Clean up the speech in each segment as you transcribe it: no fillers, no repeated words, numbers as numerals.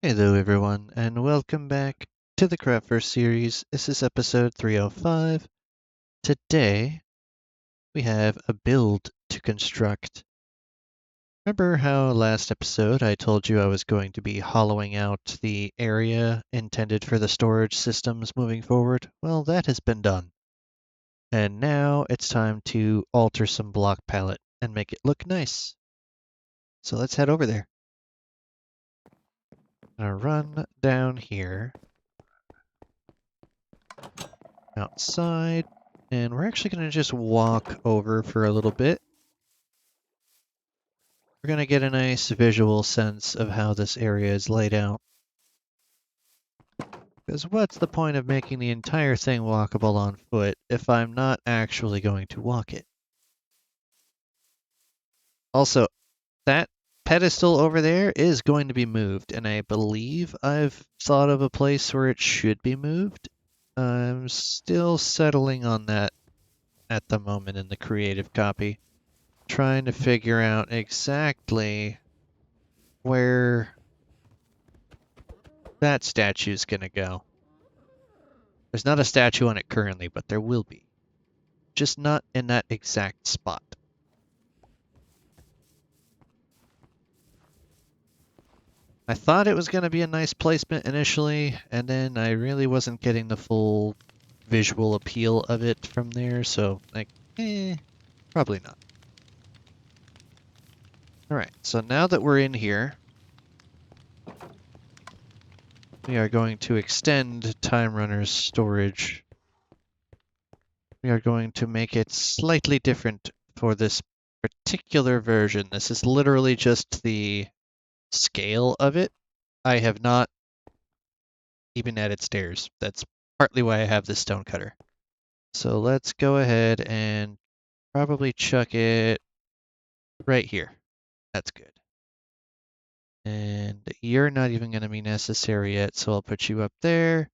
Hello everyone, and welcome back to the Craftverse series. This is episode 305. Today, we have a build to construct. Remember how last episode I told you I was going to be hollowing out the area intended for the storage systems moving forward? Well, that has been done. And now it's time to alter some block palette and make it look nice. So let's head over there. I'm gonna run down here outside, and we're actually going to just walk over for a little bit. We're going to get a nice visual sense of how this area is laid out. Because what's the point of making the entire thing walkable on foot if I'm not actually going to walk it? Also, that pedestal over there is going to be moved, and I believe I've thought of a place where it should be moved. I'm still settling on that at the moment in the creative copy. Trying to figure out exactly where that statue's gonna go. There's not a statue on it currently, but there will be. Just not in that exact spot. I thought it was gonna be a nice placement initially, and then I really wasn't getting the full visual appeal of it from there, so like, probably not. Alright, so now that we're in here, we are going to extend Time Runner's storage. We are going to make it slightly different for this particular version. This is literally just the scale of it. I have not even added stairs. That's partly why I have this stone cutter. So let's go ahead and probably chuck it right here. That's good. And you're not even going to be necessary yet, so I'll put you up there.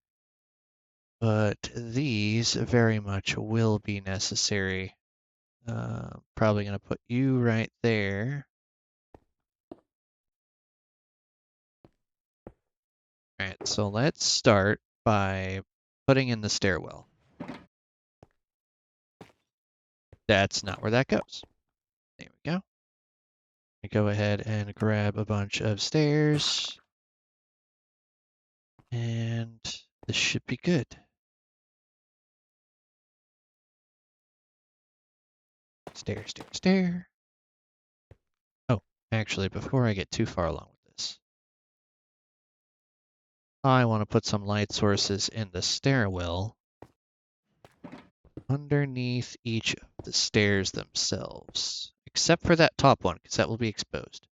But these very much will be necessary. Probably going to put you right there. All right, so let's start by putting in the stairwell. That's not where that goes. There we go. Go ahead and grab a bunch of stairs. And this should be good. Stair, stair, stair. Oh, actually, before I get too far along with this, I want to put some light sources in the stairwell underneath each of the stairs themselves, except for that top one, because that will be exposed.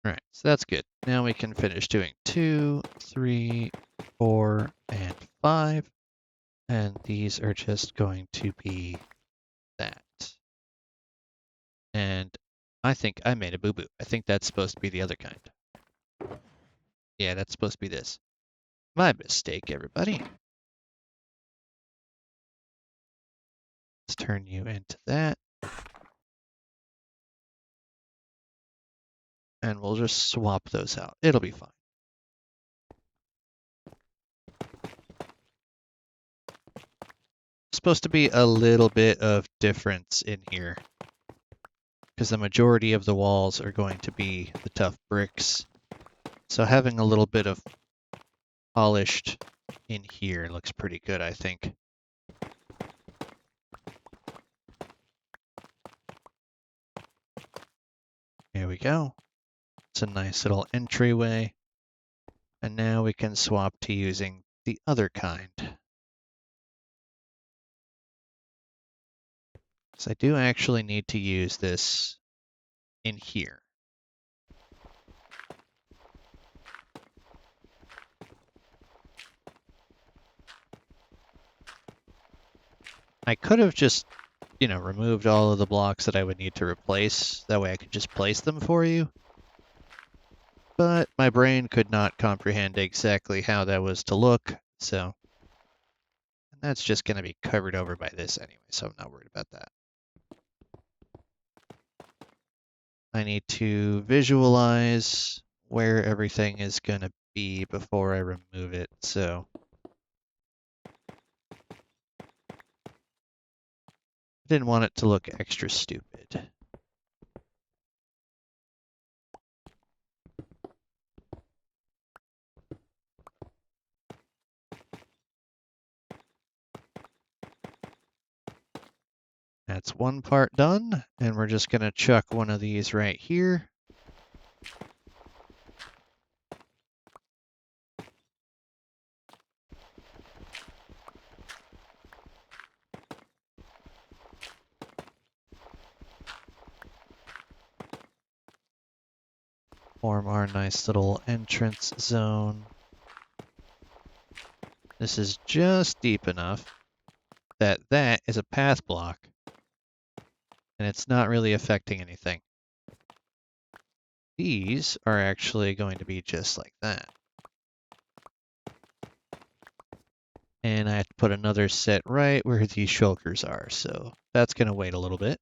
All right, so that's good. Now we can finish doing 2, 3, 4, and 5. And these are just going to be that. And I think I made a boo-boo. I think that's supposed to be the other kind. Yeah, that's supposed to be this. My mistake, everybody. Let's turn you into that. And we'll just swap those out. It'll be fine. Supposed to be a little bit of difference in here, because the majority of the walls are going to be the tough bricks. So having a little bit of polished in here looks pretty good, I think. Here we go. It's a nice little entryway. And now we can swap to using the other kind. So I do actually need to use this in here. I could have just, removed all of the blocks that I would need to replace. That way I could just place them for you. But my brain could not comprehend exactly how that was to look, so... And that's just going to be covered over by this anyway, so I'm not worried about that. I need to visualize where everything is going to be before I remove it, so I didn't want it to look extra stupid. That's one part done, and we're just going to chuck one of these right here. Form our nice little entrance zone. This is just deep enough that that is a path block, and it's not really affecting anything. These are actually going to be just like that. And I have to put another set right where these shulkers are, so that's going to wait a little bit.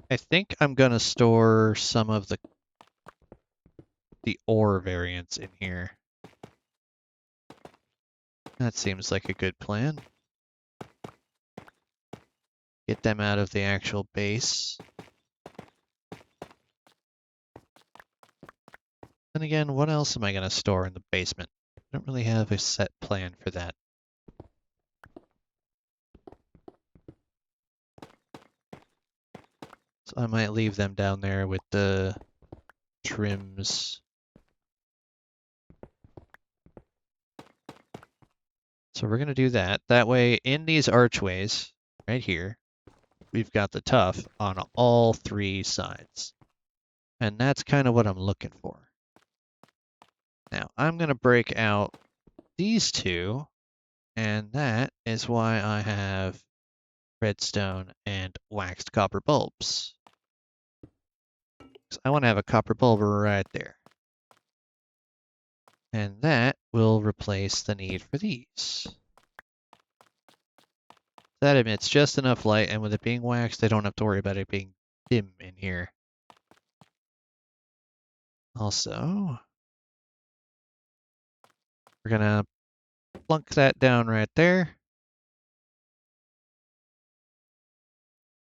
I think I'm going to store some of the ore variants in here. That seems like a good plan. Get them out of the actual base. And again, what else am I going to store in the basement? I don't really have a set plan for that. So I might leave them down there with the trims. So we're going to do that. That way, in these archways, right here, we've got the tuff on all three sides. And that's kind of what I'm looking for. Now, I'm going to break out these two, and that is why I have redstone and waxed copper bulbs. So I want to have a copper bulb right there. And that will replace the need for these. That emits just enough light, and with it being waxed, I don't have to worry about it being dim in here. Also, we're gonna plunk that down right there.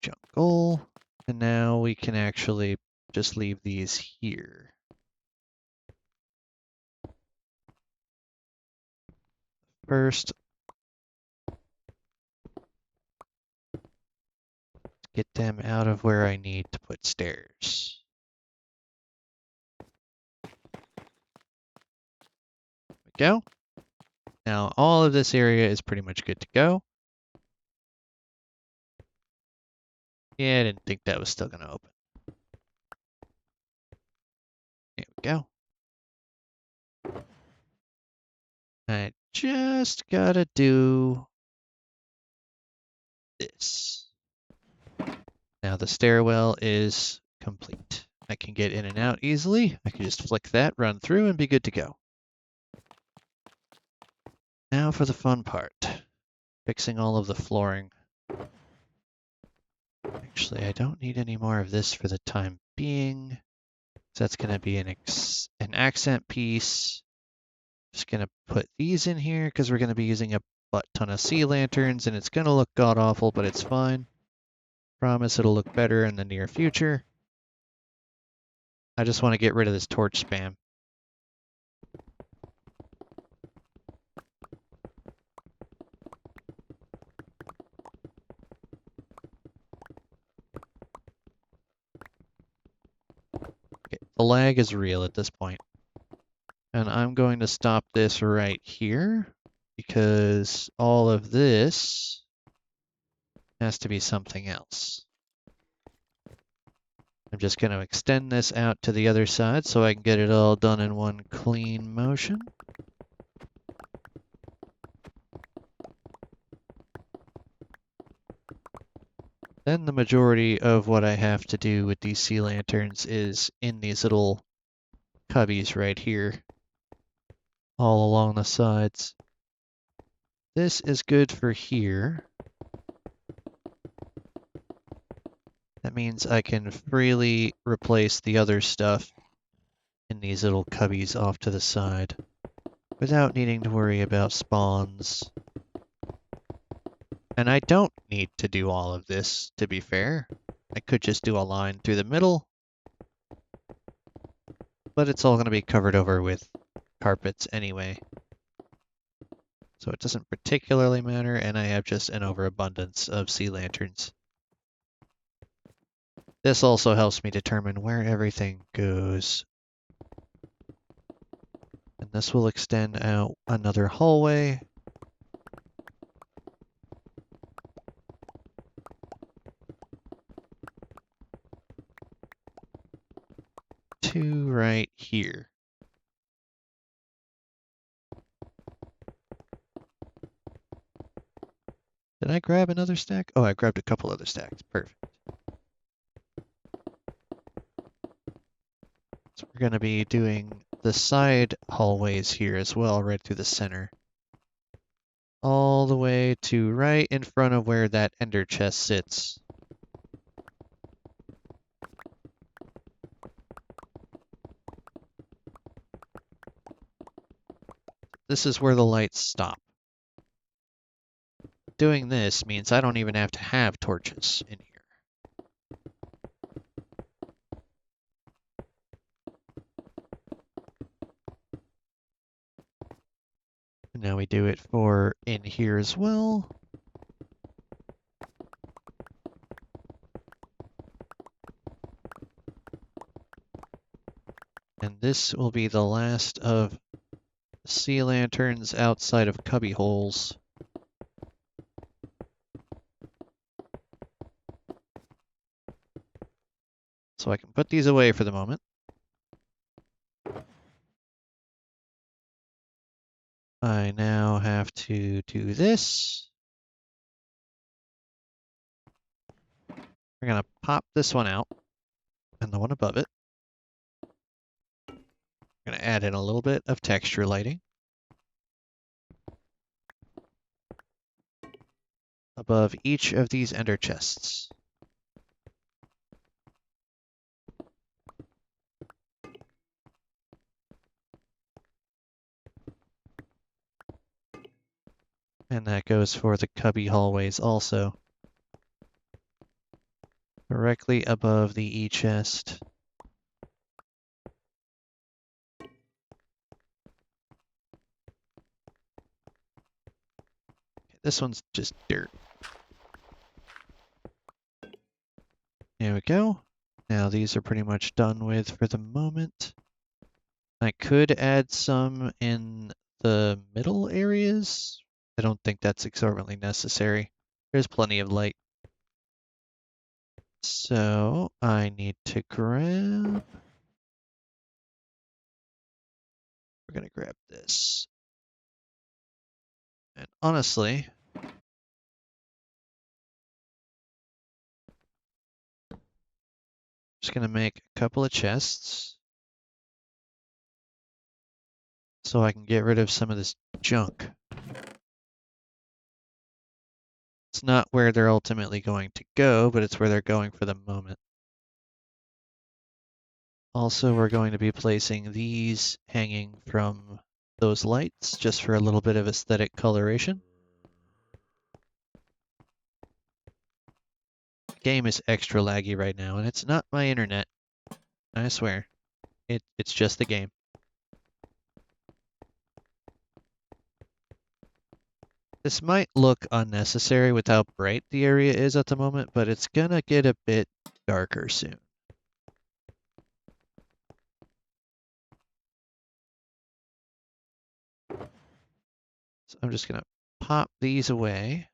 Jungle. And now we can actually just leave these here. First, get them out of where I need to put stairs. There we go. Now all of this area is pretty much good to go. Yeah, I didn't think that was still gonna open. There we go. I just gotta do this. Now the stairwell is complete. I can get in and out easily. I can just flick that, run through, and be good to go. Now for the fun part. Fixing all of the flooring. Actually, I don't need any more of this for the time being. So that's going to be an accent piece. Just going to put these in here because we're going to be using a butt ton of sea lanterns, and it's going to look god-awful, but it's fine. Promise it'll look better in the near future. I just want to get rid of this torch spam. Okay, the lag is real at this point. And I'm going to stop this right here because all of this has to be something else. I'm just going to extend this out to the other side so I can get it all done in one clean motion. Then the majority of what I have to do with these sea lanterns is in these little cubbies right here, all along the sides. This is good for here. That means I can freely replace the other stuff in these little cubbies off to the side without needing to worry about spawns. And I don't need to do all of this, to be fair. I could just do a line through the middle, but it's all going to be covered over with carpets anyway. So it doesn't particularly matter, and I have just an overabundance of sea lanterns. This also helps me determine where everything goes. And this will extend out another hallway. To right here. Did I grab another stack? Oh, I grabbed a couple other stacks. Perfect. So we're going to be doing the side hallways here as well, right through the center. All the way to right in front of where that ender chest sits. This is where the lights stop. Doing this means I don't even have to have torches in here. And now we do it for in here as well. And this will be the last of sea lanterns outside of cubby holes. So I can put these away for the moment. I now have to do this. We're going to pop this one out and the one above it. We're going to add in a little bit of texture lighting above each of these ender chests. And that goes for the cubby hallways also. Directly above the E chest. This one's just dirt. There we go. Now these are pretty much done with for the moment. I could add some in the middle areas. I don't think that's exorbitantly necessary. There's plenty of light. So I need to grab... We're going to grab this. And honestly, just going to make a couple of chests so I can get rid of some of this junk. It's not where they're ultimately going to go, but it's where they're going for the moment. Also, we're going to be placing these hanging from those lights just for a little bit of aesthetic coloration. The game is extra laggy right now, and it's not my internet. I swear. It's just the game. This might look unnecessary with how bright the area is at the moment, but it's gonna get a bit darker soon. So I'm just gonna pop these away.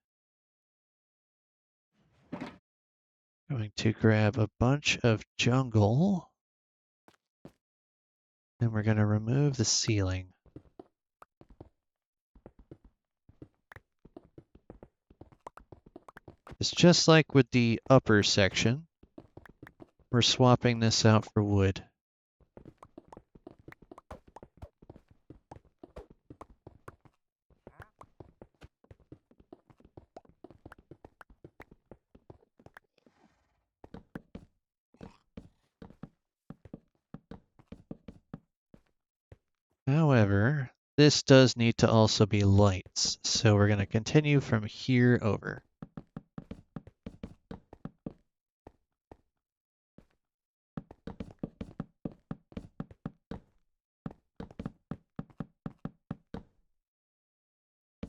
Going to grab a bunch of jungle. And we're gonna remove the ceiling. It's just like with the upper section. We're swapping this out for wood. However, this does need to also be lights, so we're going to continue from here over.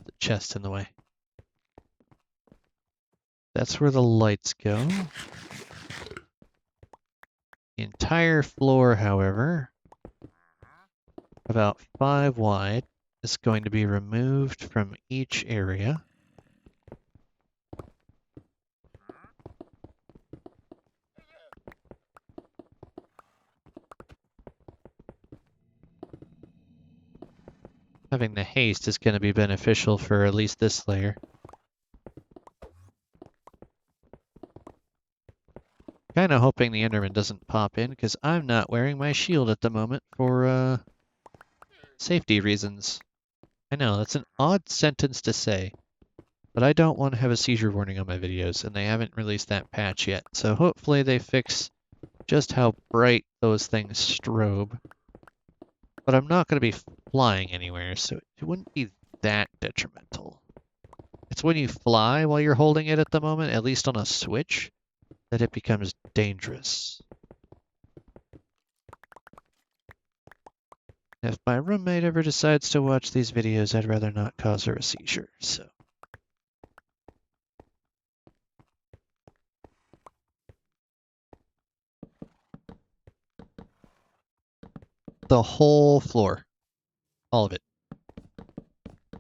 The chest in the way. That's where the lights go. The entire floor, however, about 5 wide, is going to be removed from each area. Having the haste is going to be beneficial for at least this layer. Kind of hoping the Enderman doesn't pop in, because I'm not wearing my shield at the moment for safety reasons. I know, that's an odd sentence to say, but I don't want to have a seizure warning on my videos, and they haven't released that patch yet, so hopefully they fix just how bright those things strobe. But I'm not going to be flying anywhere, so it wouldn't be that detrimental. It's when you fly while you're holding it at the moment, at least on a Switch, that it becomes dangerous. If my roommate ever decides to watch these videos, I'd rather not cause her a seizure, so. The whole floor. All of it.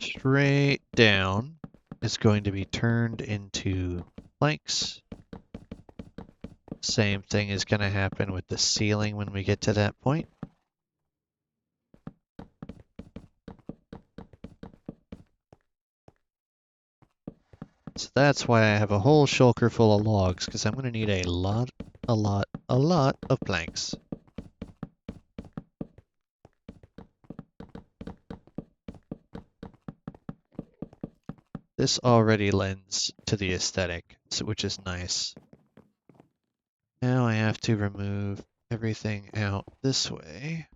Straight down is going to be turned into planks. Same thing is going to happen with the ceiling when we get to that point. So that's why I have a whole shulker full of logs, because I'm going to need a lot of planks. This already lends to the aesthetic, which is nice. Now I have to remove everything out this way.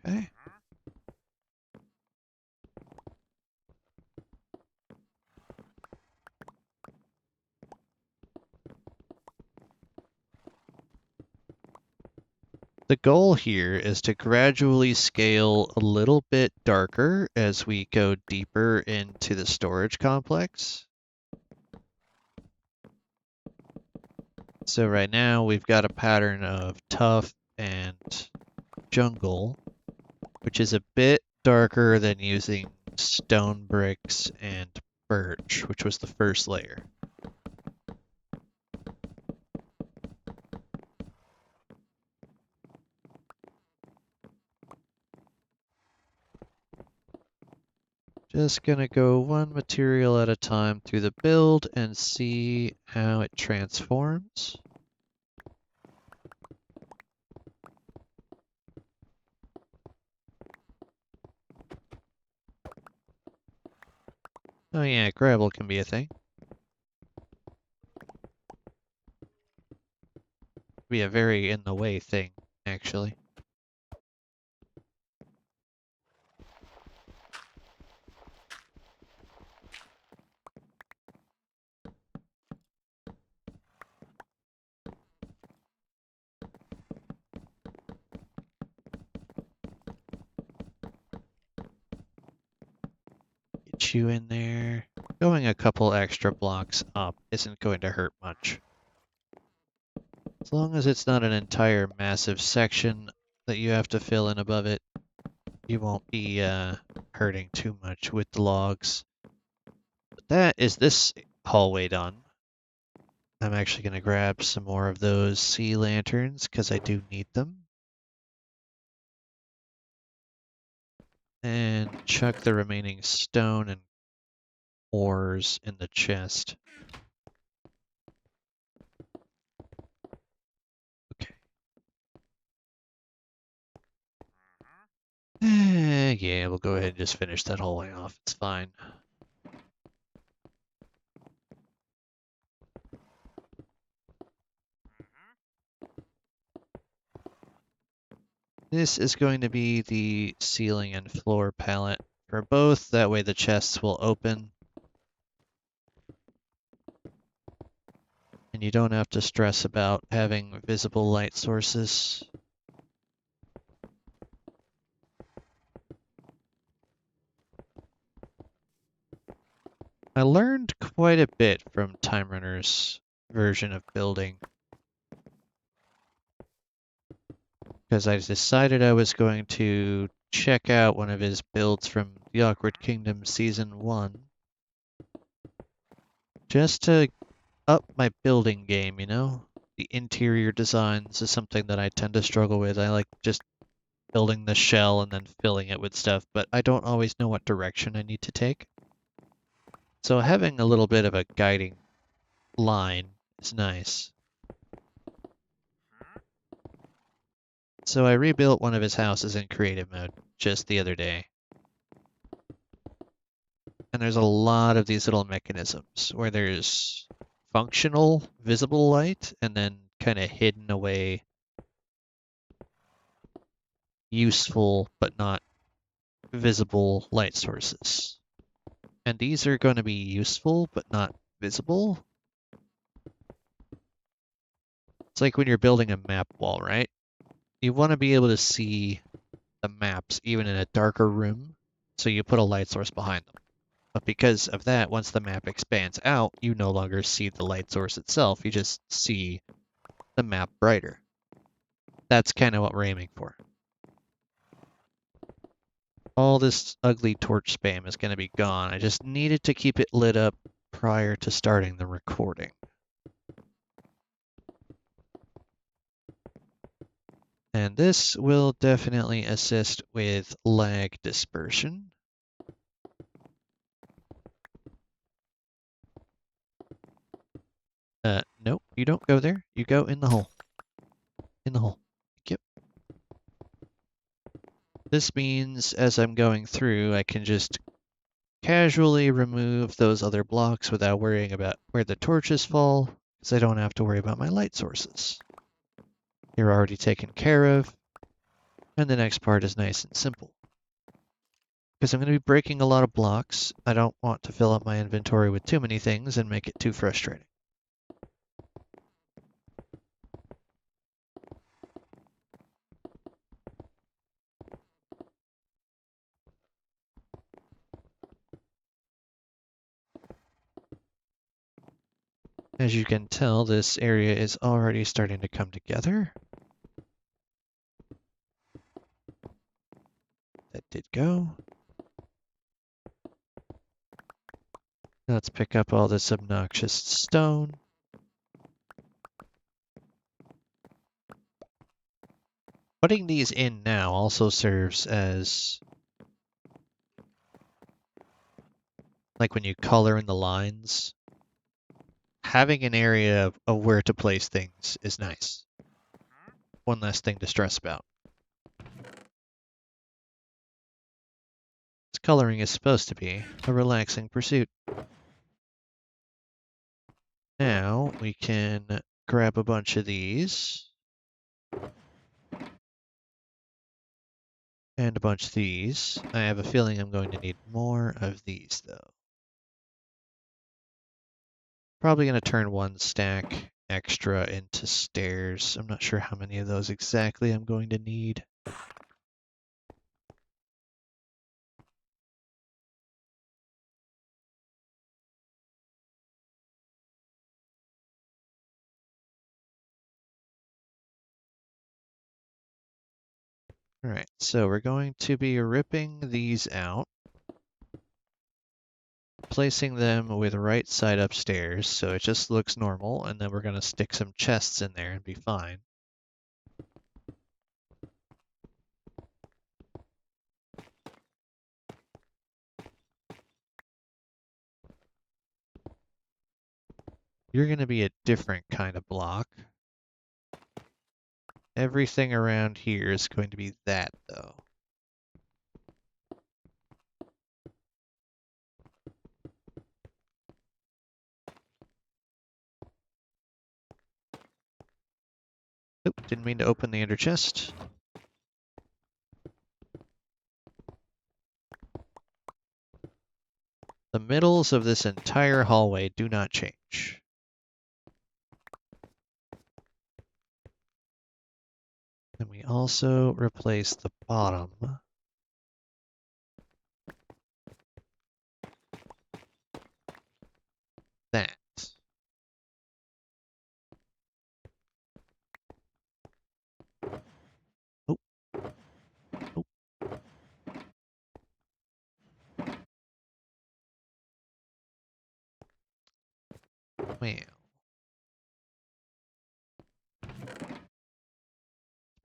Okay. The goal here is to gradually scale a little bit darker as we go deeper into the storage complex. So right now we've got a pattern of tough and jungle, which is a bit darker than using stone bricks and birch, which was the first layer. Just gonna go one material at a time through the build and see how it transforms. Oh yeah, gravel can be a thing. Be a very in the way thing, actually. Get you in there. Going a couple extra blocks up isn't going to hurt much. As long as it's not an entire massive section that you have to fill in above it, you won't be hurting too much with the logs. But that is this hallway done. I'm actually going to grab some more of those sea lanterns because I do need them. And chuck the remaining stone and ores in the chest. Okay. Yeah, we'll go ahead and just finish that hallway off. It's fine. This is going to be the ceiling and floor palette for both. That way the chests will open. And you don't have to stress about having visible light sources. I learned quite a bit from Time Runner's version of building, because I decided I was going to check out one of his builds from The Awkward Kingdom Season 1, just to up my building game, you know? The interior designs is something that I tend to struggle with. I like just building the shell and then filling it with stuff, but I don't always know what direction I need to take. So having a little bit of a guiding line is nice. So I rebuilt one of his houses in creative mode just the other day. And there's a lot of these little mechanisms where there's functional, visible light and then kind of hidden away, useful but not visible light sources. And these are going to be useful but not visible. It's like when you're building a map wall, right? You want to be able to see the maps even in a darker room, so you put a light source behind them. But because of that, once the map expands out, you no longer see the light source itself, you just see the map brighter. That's kind of what we're aiming for. All this ugly torch spam is going to be gone. I just needed to keep it lit up prior to starting the recording. And this will definitely assist with lag dispersion. Nope, you don't go there. You go in the hole. In the hole. Yep. This means as I'm going through, I can just casually remove those other blocks without worrying about where the torches fall, because I don't have to worry about my light sources. They're already taken care of, and the next part is nice and simple. Because I'm going to be breaking a lot of blocks, I don't want to fill up my inventory with too many things and make it too frustrating. As you can tell, this area is already starting to come together. That did go. Let's pick up all this obnoxious stone. Putting these in now also serves as, like when you color in the lines, having an area of where to place things is nice. One less thing to stress about. This coloring is supposed to be a relaxing pursuit. Now we can grab a bunch of these. And a bunch of these. I have a feeling I'm going to need more of these, though. Probably going to turn one stack extra into stairs. I'm not sure how many of those exactly I'm going to need. Alright, so we're going to be ripping these out, placing them with right side upstairs so it just looks normal, and then we're going to stick some chests in there and be fine. You're going to be a different kind of block. Everything around here is going to be that, though. Oop, didn't mean to open the ender chest. The middles of this entire hallway do not change. And we also replace the bottom. That. Oh, oh. Well.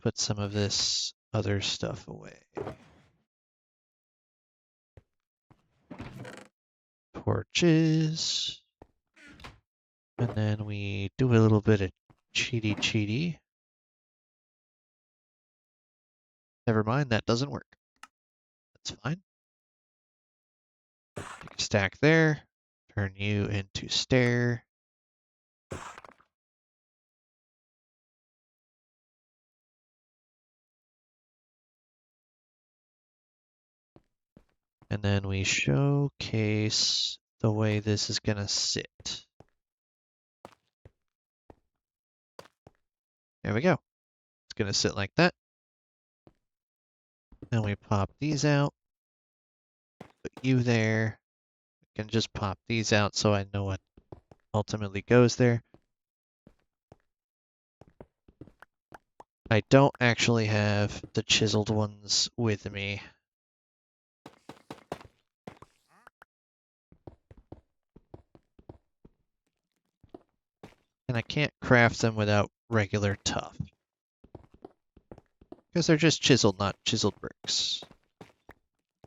Put some of this other stuff away. Torches. And then we do a little bit of cheaty. Never mind, that doesn't work. That's fine. Take a stack there. Turn you into stair. And then we showcase the way this is going to sit. There we go. It's going to sit like that. And we pop these out. Put you there. I can just pop these out so I know what ultimately goes there. I don't actually have the chiseled ones with me. And I can't craft them without regular tuff. Because they're just chiseled, not chiseled bricks.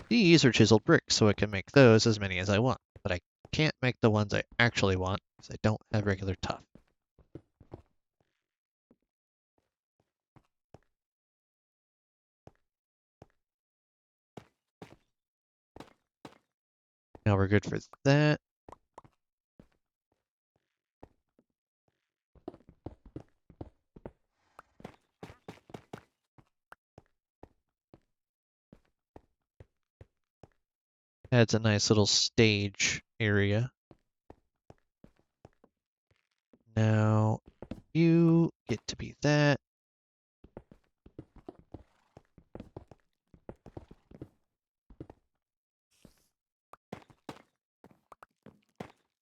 These are chiseled bricks, so I can make those as many as I want. But I can't make the ones I actually want, because I don't have regular tuff. Now we're good for that. Adds a nice little stage area. Now you get to be that.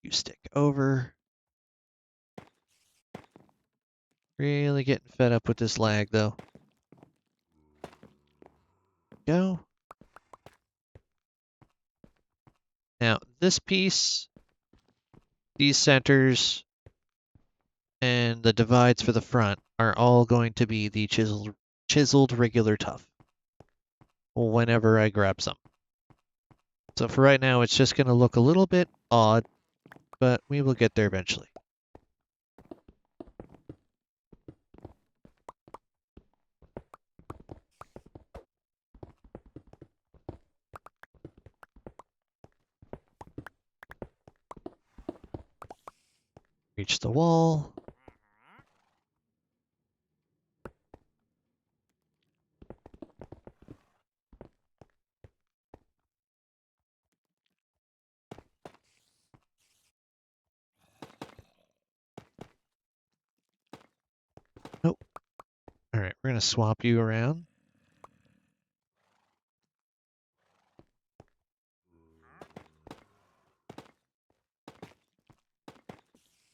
You stick over. Really getting fed up with this lag though. Go. Now this piece, these centers, and the divides for the front are all going to be the chiseled regular tuff whenever I grab some. So for right now, it's just going to look a little bit odd, but we will get there eventually. Reach the wall. Nope. All right, we're going to swap you around.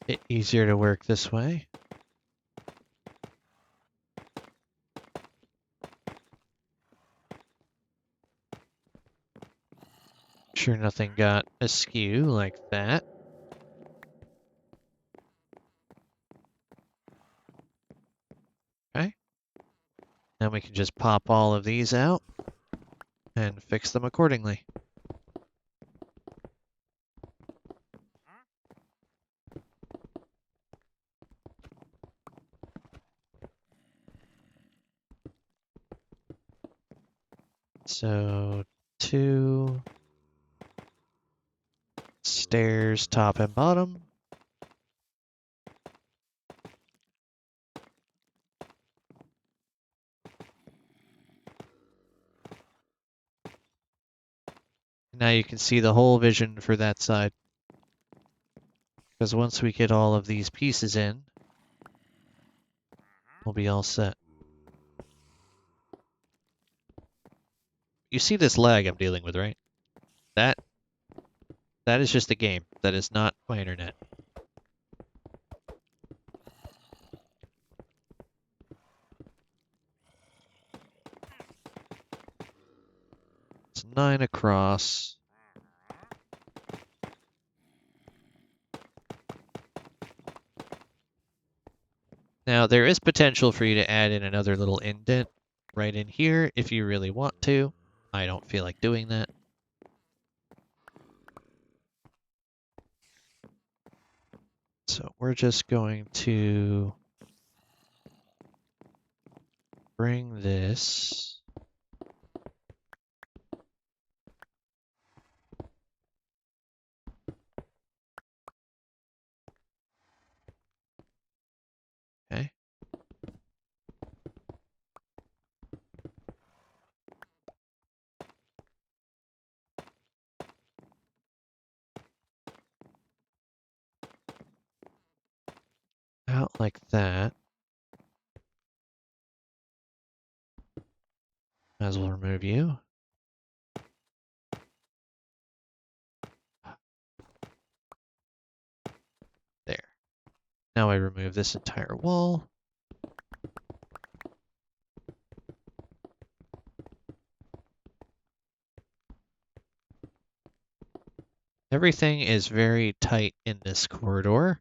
Bit easier to work this way. Sure nothing got askew like that. Okay. Now we can just pop all of these out and fix them accordingly. So 2 stairs, top and bottom. Now you can see the whole vision for that side. Because once we get all of these pieces in, we'll be all set. You see this lag I'm dealing with, right? That is just a game. That is not my internet. It's 9 across. Now, there is potential for you to add in another little indent right in here if you really want to. I don't feel like doing that. So we're just going to bring this okay. Out like that. Might as well remove you. There. Now I remove this entire wall. Everything is very tight in this corridor,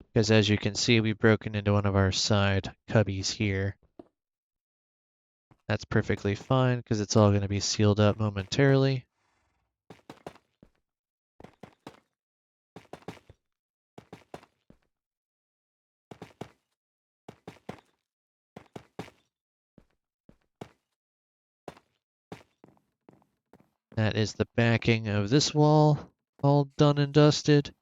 because as you can see, we've broken into one of our side cubbies here. That's perfectly fine, because it's all going to be sealed up momentarily. That is the backing of this wall, all done and dusted.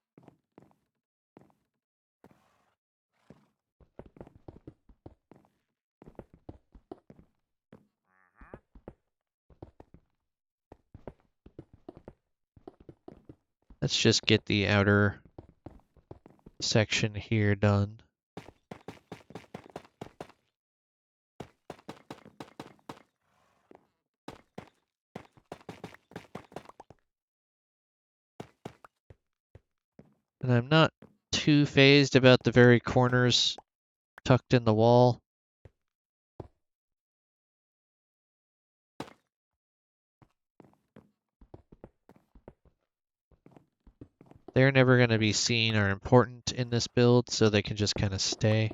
Let's just get the outer section here done. And I'm not too phased about the very corners tucked in the wall. They're never going to be seen or important in this build, so they can just kind of stay.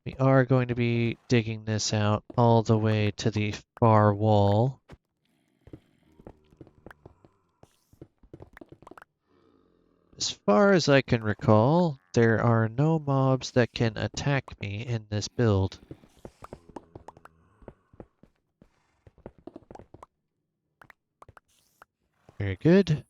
We are going to be digging this out all the way to the far wall. As far as I can recall, there are no mobs that can attack me in this build. Very good.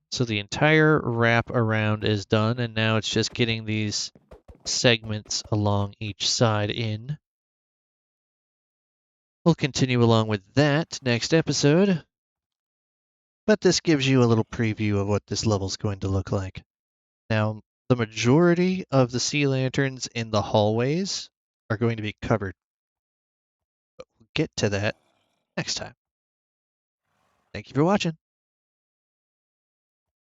So the entire wrap around is done, and now it's just getting these segments along each side in. We'll continue along with that next episode, but this gives you a little preview of what this level's going to look like. Now, the majority of the sea lanterns in the hallways are going to be covered, but we'll get to that next time. Thank you for watching.